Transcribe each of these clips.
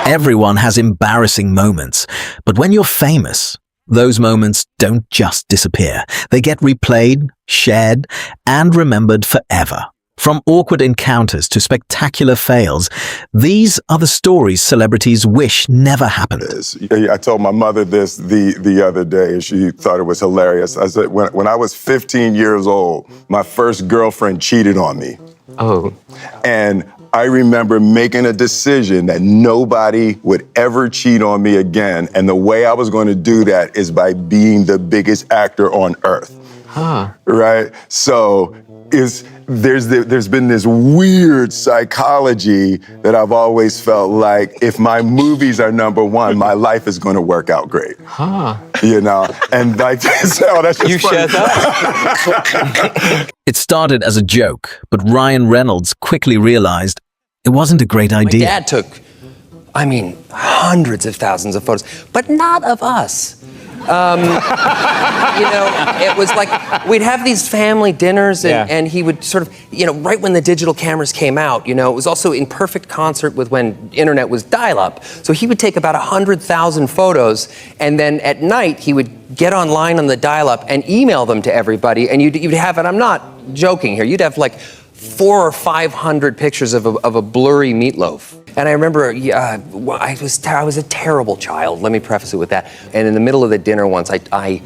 Everyone has embarrassing moments, but when you're famous, those moments don't just disappear. They get replayed, shared, and remembered forever. From awkward encounters to spectacular fails, these are the stories celebrities wish never happened. I told my mother this the other day, and she thought it was hilarious. I said, when I was 15 years old, my first girlfriend cheated on me. Oh. And I remember making a decision that nobody would ever cheat on me again. And the way I was going to do that is by being the biggest actor on earth. Huh. Right? So there's been this weird psychology that I've always felt like if my movies are number one, my life is going to work out great. Huh. You know? And like, so that's just you funny. shut up. It started as a joke, but Ryan Reynolds quickly realized it wasn't a great idea. My dad took, hundreds of thousands of photos, but not of us. It was like we'd have these family dinners and he would sort of, right when the digital cameras came out, it was also in perfect concert with when internet was dial-up. So he would take about 100,000 photos, and then at night he would get online on the dial-up and email them to everybody, and you'd have, and I'm not joking here, you'd have like 400 or 500 pictures of a blurry meatloaf. And I remember I was a terrible child, let me preface it with that. And in the middle of the dinner once, I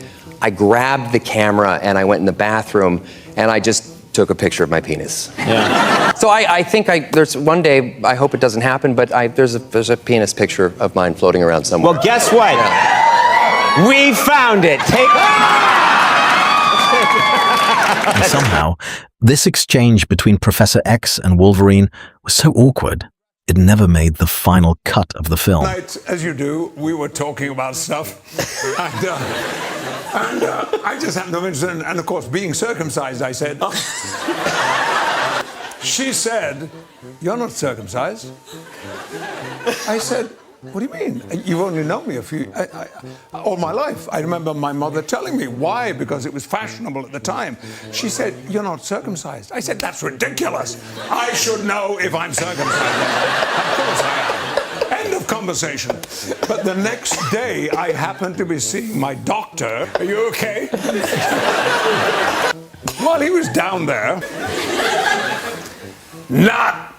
grabbed the camera and I went in the bathroom and I just took a picture of my penis. Yeah. So I think there's one day, I hope it doesn't happen, but there's a penis picture of mine floating around somewhere. Well, guess what? Yeah. We found it. And somehow, this exchange between Professor X and Wolverine was so awkward, it never made the final cut of the film. Tonight, as you do, we were talking about stuff, and I just happened to mention, and of course, being circumcised, I said, she said, "You're not circumcised." I said, "What do you mean? You've only known me all my life." I remember my mother telling me. Why? Because it was fashionable at the time. She said, "You're not circumcised." I said, "That's ridiculous. I should know if I'm circumcised." Of course I am. End of conversation. But the next day, I happened to be seeing my doctor. Are you okay? While he was down there, not.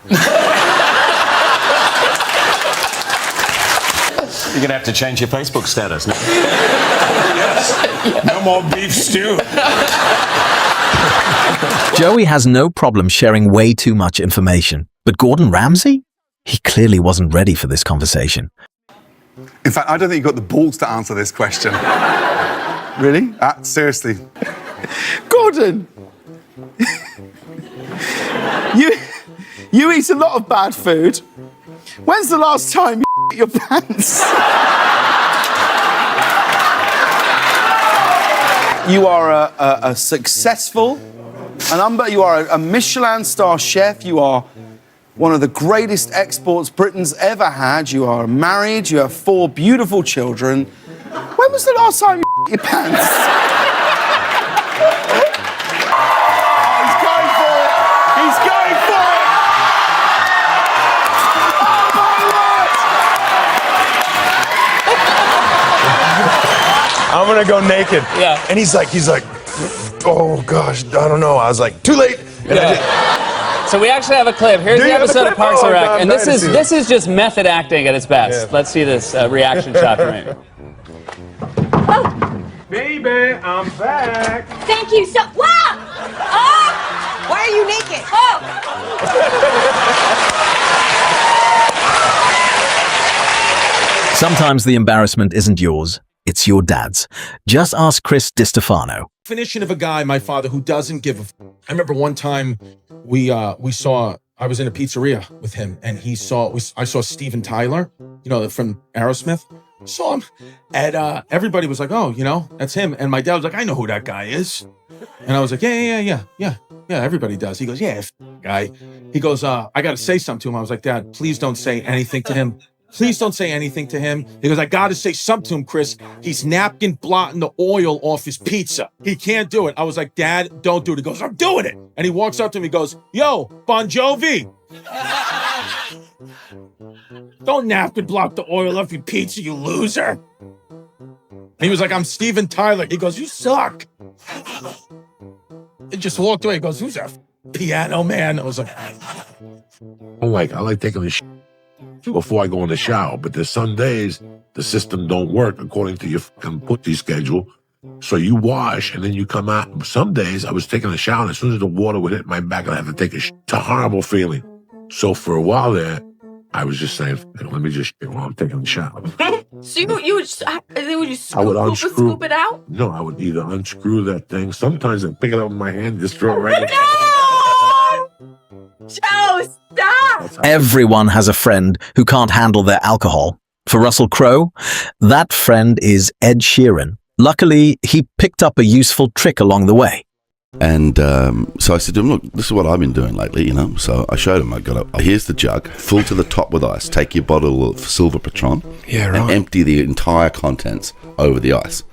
You're gonna have to change your Facebook status. Yes. No more beef stew. Joey has no problem sharing way too much information, but Gordon Ramsay? He clearly wasn't ready for this conversation. In fact, I don't think you've got the balls to answer this question. Really? Seriously. Gordon! You eat a lot of bad food. When's the last time you your pants? You are a successful, you are a Michelin star chef. You are one of the greatest exports Britain's ever had. You are married. You have 4 beautiful children. When was the last time you your pants? He's going for it. He's going for it. I'm gonna go naked. Yeah. And he's like, oh gosh, I don't know. I was like, too late. And So we actually have a clip. Here's Do the you have a episode of clip? Parks and Oh, Rec, I'm and dying to see this is just method acting at its best. Yeah. Let's see this reaction shot from it. Baby, I'm back. Thank you so. Wow! Oh! Why are you naked? Oh! Sometimes the embarrassment isn't yours, it's your dad's. Just ask Chris DiStefano. Definition of a guy, my father, who doesn't give a I remember one time we saw, I was in a pizzeria with him, and I saw Steven Tyler, from Aerosmith. Saw him, and everybody was like, "Oh, that's him." And my dad was like, "I know who that guy is," and I was like, "Yeah, everybody does." He goes, "Yeah, guy." He goes, "I got to say something to him." I was like, "Dad, please don't say anything to him. Please don't say anything to him." He goes, "I got to say something to him, Chris. He's napkin blotting the oil off his pizza. He can't do it." I was like, "Dad, don't do it." He goes, "I'm doing it." And he walks up to me, he goes, "Yo, Bon Jovi." Don't napkin block the oil off your pizza, you loser. He was like, I'm Steven Tyler. He goes, you suck. He just walked away. He goes, who's that piano man? I was like, I like taking a before I go in the shower, but there's some days the system don't work according to your fucking putty schedule. So you wash and then you come out. Some days I was taking a shower and as soon as the water would hit my back, I'd have to take a shit. It's a horrible feeling. So for a while there, I was just saying, let me just shit while I'm taking a shower. So you would scoop it out? No, I would either unscrew that thing. Sometimes I'd pick it up with my hand, just throw it right in. No! Joe, stop! Everyone has a friend who can't handle their alcohol. For Russell Crowe, that friend is Ed Sheeran. Luckily, he picked up a useful trick along the way. And so I said to him, look, this is what I've been doing lately, you know. So I showed him, here's the jug, full to the top with ice. Take your bottle of Silver Patron and empty the entire contents over the ice.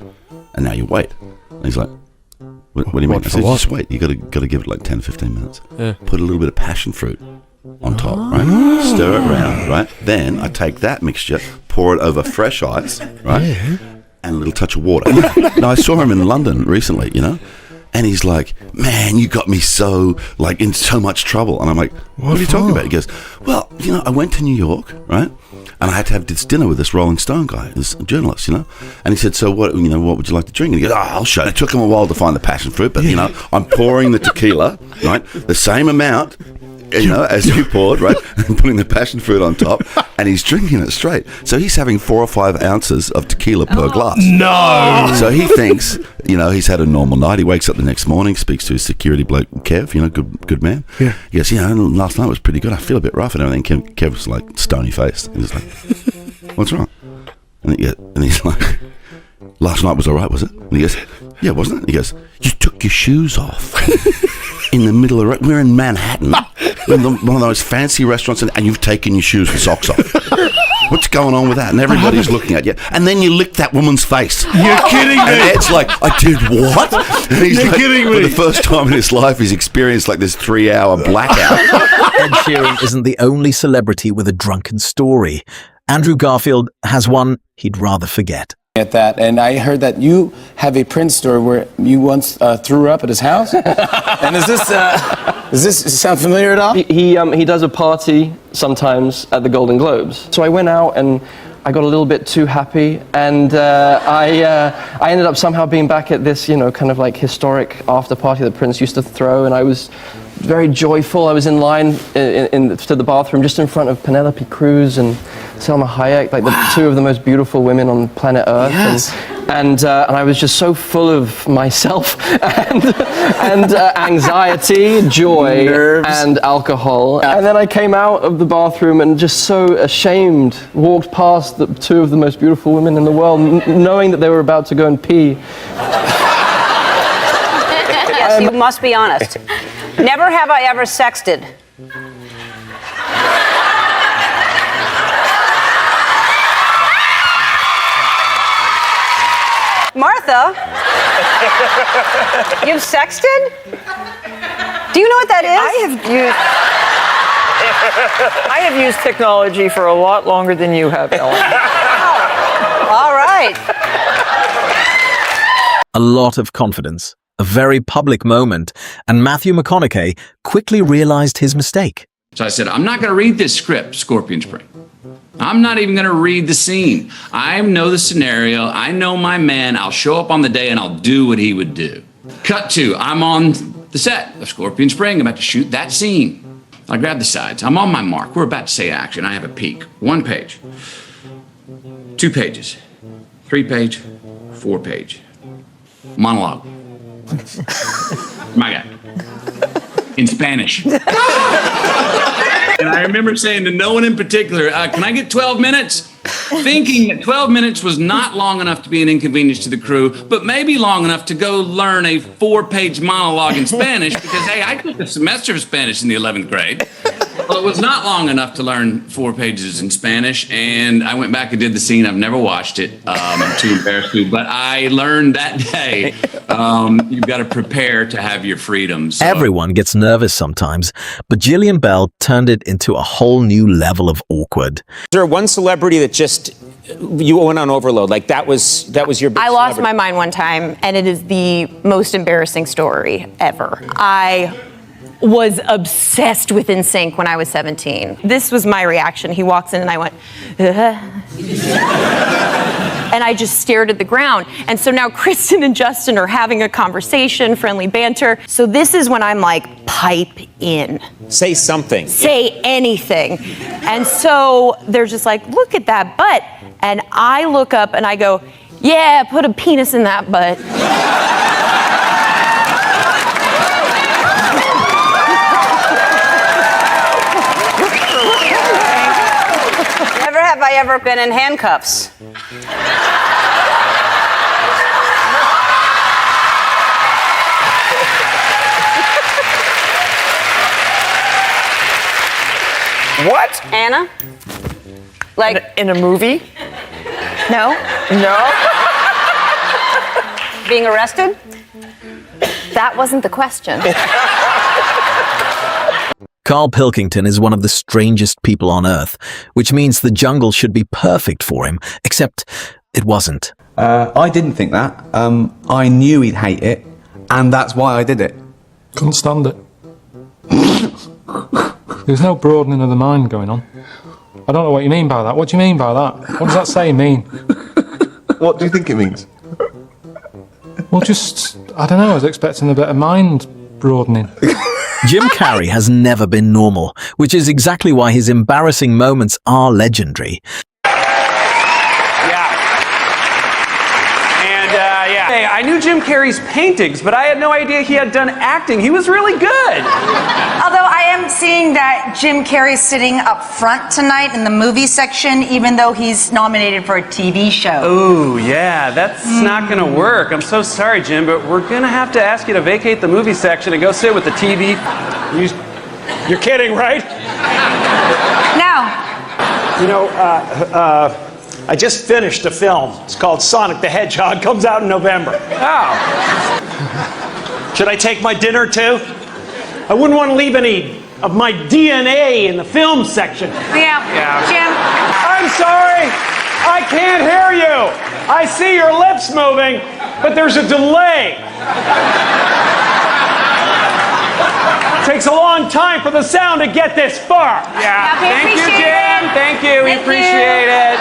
And now you wait. And he's like, what do you mean? I said, just wait. You got to give it like 10, 15 minutes. Yeah. Put a little bit of passion fruit on top, right? Stir it around, right? Then I take that mixture, pour it over fresh ice, right? Yeah. And a little touch of water. Now, I saw him in London recently, you know? And he's like, man, you got me so, like, in so much trouble. And I'm like, what are you talking about? He goes, well, you know, I went to New York, right? And I had to have this dinner with this Rolling Stone guy, this journalist, you know? And he said, so what would you like to drink? And he goes, I'll show you. It took him a while to find the passion fruit, but, you know, I'm pouring the tequila, right? The same amount, you know, as you poured, right? And putting the passion fruit on top, and he's drinking it straight. So he's having 4 or 5 ounces of tequila per glass. No! So he thinks, you know, he's had a normal night. He wakes up the next morning, speaks to his security bloke, Kev, you know, good man. Yeah. He goes, you know, last night was pretty good. I feel a bit rough and everything. Kev was like stony-faced. He was like, what's wrong? And he's like, last night was all right, was it? And he goes, yeah, wasn't it? He goes, you took your shoes off in the middle of we're in Manhattan, in one of those fancy restaurants, and you've taken your shoes and socks off. What's going on with that? And everybody's looking at you. And then you lick that woman's face. You're kidding me. And Ed's like, I did what? And he's You're kidding me. For the first time in his life, he's experienced like this 3-hour blackout. Ed Sheeran isn't the only celebrity with a drunken story. Andrew Garfield has one he'd rather forget. At that, and I heard that you have a Prince story where you once threw up at his house. And does this sound familiar at all? He does a party sometimes at the Golden Globes. So I went out and I got a little bit too happy, and I ended up somehow being back at this, you know, kind of like historic after party that Prince used to throw, and I was very joyful. I was in line to the bathroom just in front of Penelope Cruz and Selma Hayek, like the two of the most beautiful women on planet Earth. Yes. And I was just so full of myself and anxiety, joy, nerves, and alcohol. And then I came out of the bathroom and just so ashamed, walked past the two of the most beautiful women in the world, knowing that they were about to go and pee. Yes, you must be honest. Never have I ever sexted. Martha, you've sexted? Do you know what that is? I have used technology for a lot longer than you have, Ellen. Oh, all right. A lot of confidence, a very public moment, and Matthew McConaughey quickly realized his mistake. So I said, I'm not going to read this script, Scorpion Spring. I'm not even going to read the scene. I know the scenario. I know my man. I'll show up on the day and I'll do what he would do. Cut to, I'm on the set of Scorpion Spring. I'm about to shoot that scene. I grab the sides. I'm on my mark. We're about to say action. I have a peek. 1 page. 2 pages. 3 page. 4 page. Monologue. My guy. In Spanish. And I remember saying to no one in particular, can I get 12 minutes? thinking that 12 minutes was not long enough to be an inconvenience to the crew, but maybe long enough to go learn a 4-page monologue in Spanish because, hey, I took a semester of Spanish in the 11th grade. Well, it was not long enough to learn 4 pages in Spanish, and I went back and did the scene. I've never watched it. I'm too embarrassed to, but I learned that day you've got to prepare to have your freedom. So. Everyone gets nervous sometimes, but Jillian Bell turned it into a whole new level of awkward. Is there one celebrity that just you went on overload? Like that was your big I lost celebrity? my mind one time, and it is the most embarrassing story ever. I was obsessed with NSYNC when I was 17. This was my reaction. He walks in and I went, and I just stared at the ground. And so now Kristen and Justin are having a conversation, friendly banter. So this is when I'm like, pipe in. Say something. Say anything. And so they're just like, look at that butt. And I look up and I go, yeah, put a penis in that butt. Never have I ever been in handcuffs. What? Anna? Like in a movie? No. No. Being arrested? That wasn't the question. Carl Pilkington is one of the strangest people on earth, which means the jungle should be perfect for him, except it wasn't. I didn't think that. I knew he'd hate it, and that's why I did it. Couldn't stand it. There's no broadening of the mind going on. I don't know what you mean by that. What do you mean by that? What does that say mean? What do you think it means? Well, just, I don't know, I was expecting a bit of mind broadening. Jim Carrey has never been normal, which is exactly why his embarrassing moments are legendary. Hey, I knew Jim Carrey's paintings, but I had no idea he had done acting. He was really good. Although I am seeing that Jim Carrey's sitting up front tonight in the movie section, even though he's nominated for a TV show. Ooh, yeah, that's not gonna work. I'm so sorry, Jim, but we're gonna have to ask you to vacate the movie section and go sit with the TV. You're kidding, right? Now. You know, I just finished a film. It's called Sonic the Hedgehog. Comes out in November. Oh. Should I take my dinner too? I wouldn't want to leave any of my DNA in the film section. Yeah. Jim. I'm sorry. I can't hear you. I see your lips moving, but there's a delay. It takes a long time for the sound to get this far. Yeah. Thank you, Jim. Thank you. We appreciate it.